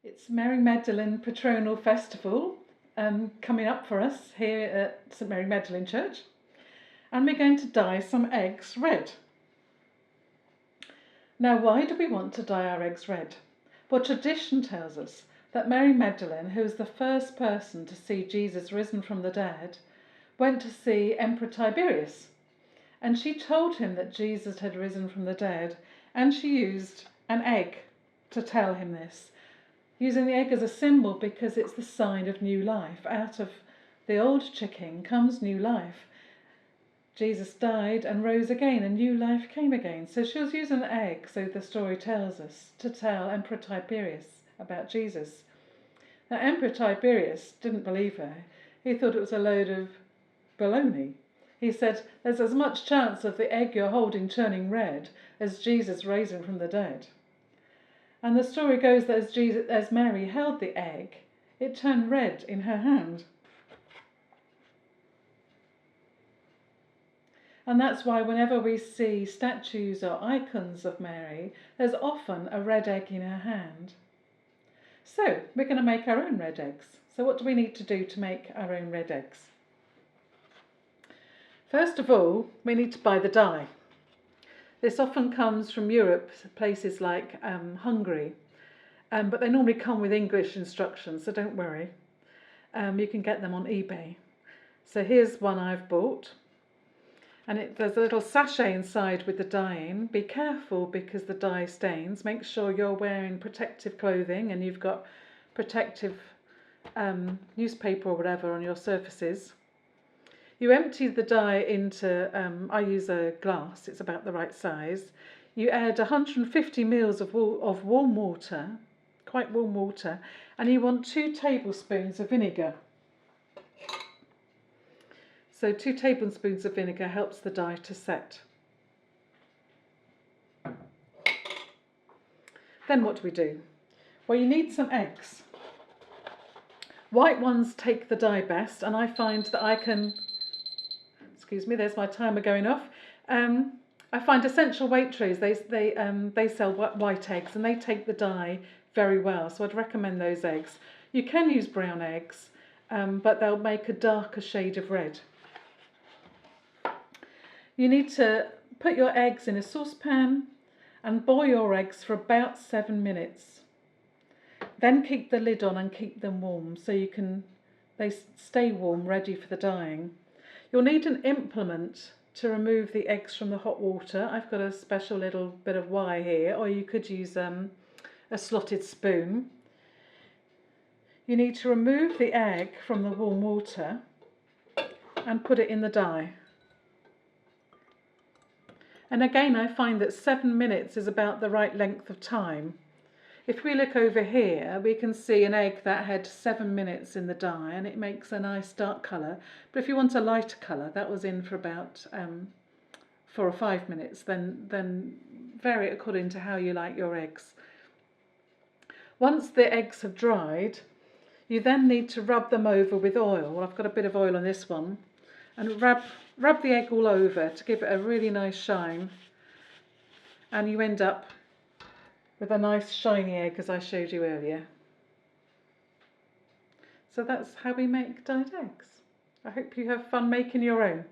It's Mary Magdalene Patronal Festival coming up for us here at St Mary Magdalene Church, and we're going to dye some eggs red. Now, why do we want to dye our eggs red? Well, tradition tells us that Mary Magdalene, who was the first person to see Jesus risen from the dead, went to see Emperor Tiberius, and she told him that Jesus had risen from the dead, and she used an egg to tell him this, using the egg as a symbol because it's the sign of new life. Out of the old chicken comes new life. Jesus died and rose again, and new life came again. So she was using an egg, so the story tells us, to tell Emperor Tiberius about Jesus. Now, Emperor Tiberius didn't believe her. He thought it was a load of baloney. He said, there's as much chance of the egg you're holding turning red as Jesus raising from the dead. And the story goes that as Mary held the egg, it turned red in her hand. And that's why whenever we see statues or icons of Mary, there's often a red egg in her hand. So we're going to make our own red eggs. So what do we need to do to make our own red eggs? First of all, we need to buy the dye. This often comes from Europe, places like Hungary, but they normally come with English instructions, so don't worry. You can get them on eBay. So here's one I've bought, and there's a little sachet inside with the dye in. Be careful because the dye stains. Make sure you're wearing protective clothing and you've got protective newspaper or whatever on your surfaces. You empty the dye into, I use a glass, it's about the right size. You add 150 ml of warm water, quite warm water, and you want 2 tablespoons of vinegar. So 2 tablespoons of vinegar helps the dye to set. Then what do we do? Well, you need some eggs. White ones take the dye best, and I find that I can... Excuse me, there's my timer going off. I find Essential Waitrose, they sell white eggs and they take the dye very well, so I'd recommend those eggs. You can use brown eggs, but they'll make a darker shade of red. You need to put your eggs in a saucepan and boil your eggs for about 7 minutes. Then keep the lid on and keep them warm so they stay warm, ready for the dyeing. You'll need an implement to remove the eggs from the hot water. I've got a special little bit of wire here, or you could use a slotted spoon. You need to remove the egg from the warm water and put it in the dye. And again, I find that 7 minutes is about the right length of time. If we look over here, we can see an egg that had 7 minutes in the dye, and it makes a nice dark colour. But if you want a lighter colour, that was in for about 4 or 5 minutes, then vary it according to how you like your eggs. Once the eggs have dried, you then need to rub them over with oil. I've got a bit of oil on this one, and rub the egg all over to give it a really nice shine, and you end up with a nice shiny egg as I showed you earlier. So that's how we make dyed eggs. I hope you have fun making your own.